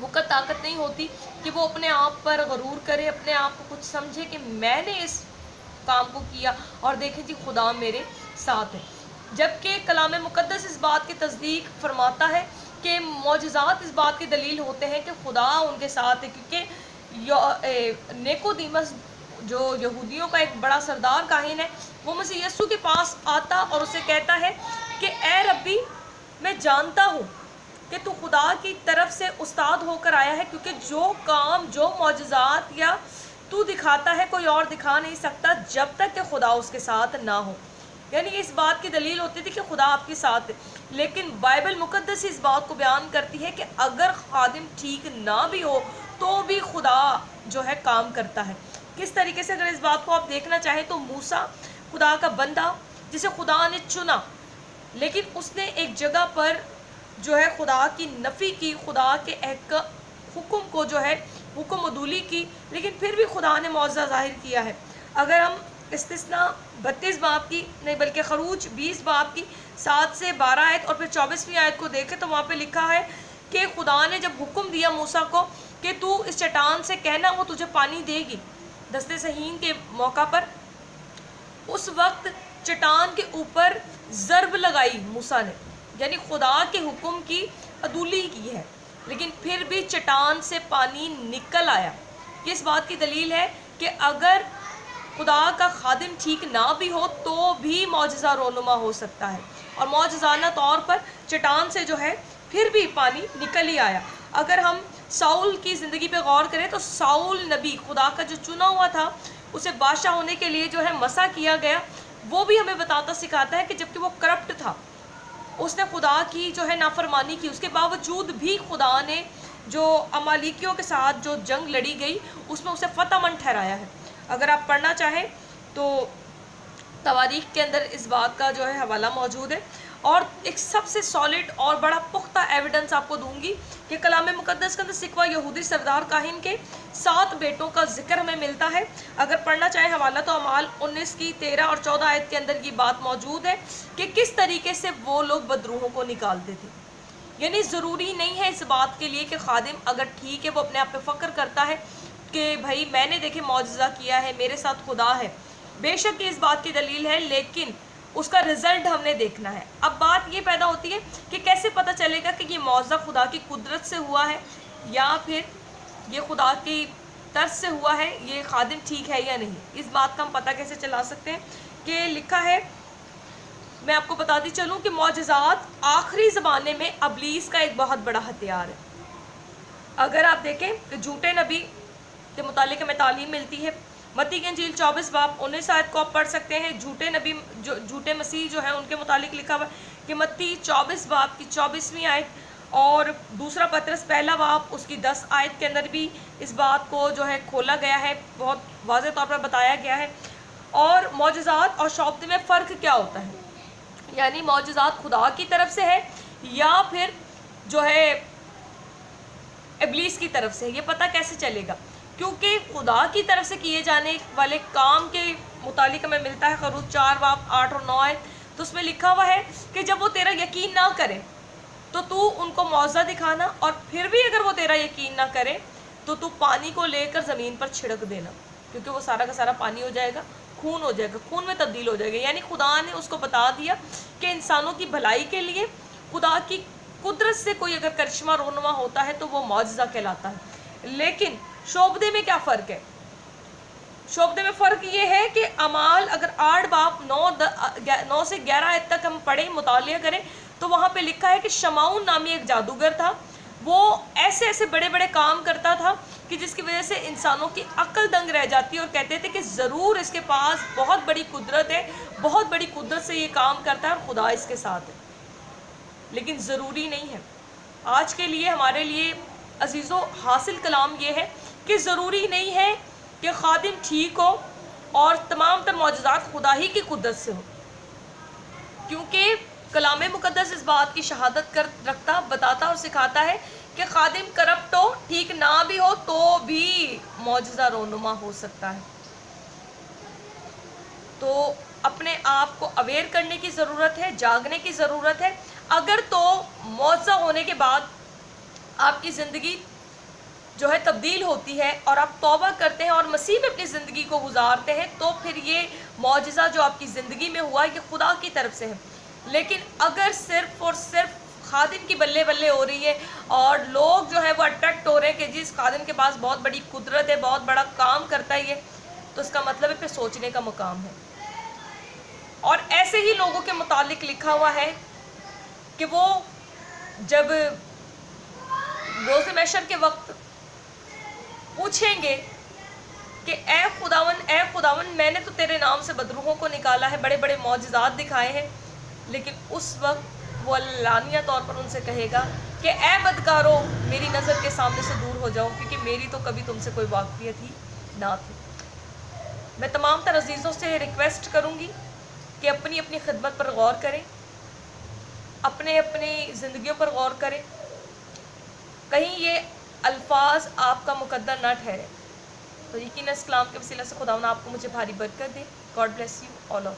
وہ کا طاقت نہیں ہوتی کہ وہ اپنے آپ پر غرور کرے، اپنے آپ کو کچھ سمجھے کہ میں نے اس کام کو کیا اور دیکھیں جی خدا میرے ساتھ ہے. جبکہ کلام مقدس اس بات کی تصدیق فرماتا ہے کہ معجزات اس بات کی دلیل ہوتے ہیں کہ خدا ان کے ساتھ ہے. کیونکہ نیکودیمس جو یہودیوں کا ایک بڑا سردار کاہن ہے، وہ مسیح یسوع کے پاس آتا اور اسے کہتا ہے کہ اے ربی، میں جانتا ہوں کہ تو خدا کی طرف سے استاد ہو کر آیا ہے، کیونکہ جو کام، جو معجزات یا تو دکھاتا ہے کوئی اور دکھا نہیں سکتا جب تک کہ خدا اس کے ساتھ نہ ہو. یعنی اس بات کی دلیل ہوتی تھی کہ خدا آپ کے ساتھ ہے. لیکن بائبل مقدس اس بات کو بیان کرتی ہے کہ اگر خادم ٹھیک نہ بھی ہو تو بھی خدا جو ہے کام کرتا ہے. کس طریقے سے؟ اگر اس بات کو آپ دیکھنا چاہیں تو موسیٰ خدا کا بندہ جسے خدا نے چنا، لیکن اس نے ایک جگہ پر جو ہے خدا کی نفی کی، خدا کے حکم کو جو ہے حکم عدولی کی، لیکن پھر بھی خدا نے معجزہ ظاہر کیا ہے. اگر ہم استثناء 32 باب کی نہیں بلکہ خروج 20 باب کی 7 سے 12 آیت اور پھر 24ویں آیت کو دیکھیں تو وہاں پہ لکھا ہے کہ خدا نے جب حکم دیا موسیٰ کو کہ تو اس چٹان سے کہنا وہ تجھے پانی دے گی دستے صحین کے موقع پر، اس وقت چٹان کے اوپر ضرب لگائی موسیٰ نے، یعنی خدا کے حکم کی عدولی کی ہے، لیکن پھر بھی چٹان سے پانی نکل آیا. یہ اس بات کی دلیل ہے کہ اگر خدا کا خادم ٹھیک نہ بھی ہو تو بھی معجزہ رونما ہو سکتا ہے، اور معجزانہ طور پر چٹان سے جو ہے پھر بھی پانی نکل ہی آیا. اگر ہم ساؤل کی زندگی پہ غور کریں تو ساؤل نبی خدا کا جو چنا ہوا تھا، اسے بادشاہ ہونے کے لیے جو ہے مسا کیا گیا، وہ بھی ہمیں بتاتا سکھاتا ہے کہ جبکہ وہ کرپٹ تھا، اس نے خدا کی جو ہے نافرمانی کی، اس کے باوجود بھی خدا نے جو امالیکیوں کے ساتھ جو جنگ لڑی گئی اس میں اسے فتح مند ٹھہرایا ہے. اگر آپ پڑھنا چاہیں تو تواریخ کے اندر اس بات کا جو ہے حوالہ موجود ہے. اور ایک سب سے سالڈ اور بڑا پختہ ایویڈنس آپ کو دوں گی کہ کلام مقدس کے اندر سکھوا یہودی سردار کاہن کے 7 بیٹوں کا ذکر ہمیں ملتا ہے. اگر پڑھنا چاہیں حوالہ تو اعمال 19 کی 13 اور 14 آیت کے اندر یہ بات موجود ہے کہ کس طریقے سے وہ لوگ بدروحوں کو نکالتے تھے. یعنی ضروری نہیں ہے اس بات کے لیے کہ خادم اگر ٹھیک ہے وہ اپنے آپ پہ فخر کرتا ہے کہ بھائی میں نے دیکھے معجزہ کیا ہے، میرے ساتھ خدا ہے. بے شک یہ اس بات کی دلیل ہے، لیکن اس کا رزلٹ ہم نے دیکھنا ہے. اب بات یہ پیدا ہوتی ہے کہ کیسے پتہ چلے گا کہ یہ معجزہ خدا کی قدرت سے ہوا ہے یا پھر یہ خدا کی طرز سے ہوا ہے، یہ خادم ٹھیک ہے یا نہیں. اس بات کا ہم پتہ کیسے چلا سکتے ہیں کہ لکھا ہے، میں آپ کو بتاتی چلوں کہ معجزات آخری زمانے میں ابلیس کا ایک بہت بڑا ہتھیار ہے. اگر آپ دیکھیں کہ جھوٹے نبی کے متعلق ہمیں تعلیم ملتی ہے. متی کی انجیل 24 باب 19 آیت کو آپ پڑھ سکتے ہیں. جھوٹے نبی جھوٹے مسیح جو ہیں ان کے متعلق لکھا ہوا ہے کہ متی 24 باب کی 24ویں آیت اور دوسرا پطرس پہلا باب اس کی 10 آیت کے اندر بھی اس بات کو جو ہے کھولا گیا ہے، بہت واضح طور پر بتایا گیا ہے. اور معجزات اور شعبدے میں فرق کیا ہوتا ہے، یعنی معجزات خدا کی طرف سے ہے یا پھر جو ہے ابلیس کی طرف سے، یہ پتہ کیسے چلے گا؟ کیونکہ خدا کی طرف سے کیے جانے والے کام کے متعلق ہمیں ملتا ہے خروج 4 باب 8 اور 9 آیت، تو اس میں لکھا ہوا ہے کہ جب وہ تیرا یقین نہ کرے تو ان کو معجزہ دکھانا، اور پھر بھی اگر وہ تیرا یقین نہ کرے تو پانی کو لے کر زمین پر چھڑک دینا، کیونکہ وہ سارا کا سارا پانی ہو جائے گا، خون ہو جائے گا، خون میں تبدیل ہو جائے گا. یعنی خدا نے اس کو بتا دیا کہ انسانوں کی بھلائی کے لیے خدا کی قدرت سے کوئی اگر کرشمہ رونما ہوتا ہے تو وہ معجزہ کہلاتا ہے. لیکن شعبدے میں کیا فرق ہے؟ شعبدے میں فرق یہ ہے کہ اعمال اگر 8 باب 9 سے 11 آیت تک ہم پڑھیں، مطالعہ کریں تو وہاں پہ لکھا ہے کہ شمعون نامی ایک جادوگر تھا. وہ ایسے ایسے بڑے بڑے کام کرتا تھا کہ جس کی وجہ سے انسانوں کی عقل دنگ رہ جاتی اور کہتے تھے کہ ضرور اس کے پاس بہت بڑی قدرت ہے، بہت بڑی قدرت سے یہ کام کرتا ہے اور خدا اس کے ساتھ ہے. لیکن ضروری نہیں ہے. آج کے لیے ہمارے لیے عزیزو حاصل کلام یہ ہے کہ ضروری نہیں ہے کہ خادم ٹھیک ہو اور تمام تر معجزات خدا ہی کی قدرت سے ہو، کیونکہ کلام مقدس اس بات کی شہادت رکھتا، بتاتا اور سکھاتا ہے کہ خادم کرپٹ ہو، ٹھیک نہ بھی ہو تو بھی معجزہ رونما ہو سکتا ہے. تو اپنے آپ کو اویئر کرنے کی ضرورت ہے، جاگنے کی ضرورت ہے. اگر تو معجزہ ہونے کے بعد آپ کی زندگی جو ہے تبدیل ہوتی ہے اور آپ توبہ کرتے ہیں اور مسیح میں اپنی زندگی کو گزارتے ہیں، تو پھر یہ معجزہ جو آپ کی زندگی میں ہوا یہ خدا کی طرف سے ہے۔ لیکن اگر صرف اور صرف خادم کی بلے بلے ہو رہی ہے اور لوگ جو ہے وہ اٹریکٹ ہو رہے ہیں کہ جی اس خادم کے پاس بہت بڑی قدرت ہے، بہت بڑا کام کرتا ہے یہ، تو اس کا مطلب ہے پھر سوچنے کا مقام ہے۔ اور ایسے ہی لوگوں کے متعلق لکھا ہوا ہے کہ وہ جب روز محشر کے وقت پوچھیں گے کہ اے خداون میں نے تو تیرے نام سے بدروحوں کو نکالا ہے، بڑے بڑے معجزات دکھائے ہیں، لیکن اس وقت وہ علانیہ طور پر ان سے کہے گا کہ اے بدکارو میری نظر کے سامنے سے دور ہو جاؤ، کیونکہ میری تو کبھی تم سے کوئی واقفیت ہی نہ تھی۔ میں تمام تر عزیزوں سے ریکویسٹ کروں گی کہ اپنی اپنی خدمت پر غور کریں، اپنی زندگیوں پر غور کریں، کہیں یہ الفاظ آپ کا مقدر نہ ٹھہرے۔ تو یقیناً اس کلام کے وسیلہ سے خداوند آپ کو مجھے بھاری برکت دے۔ God bless you all of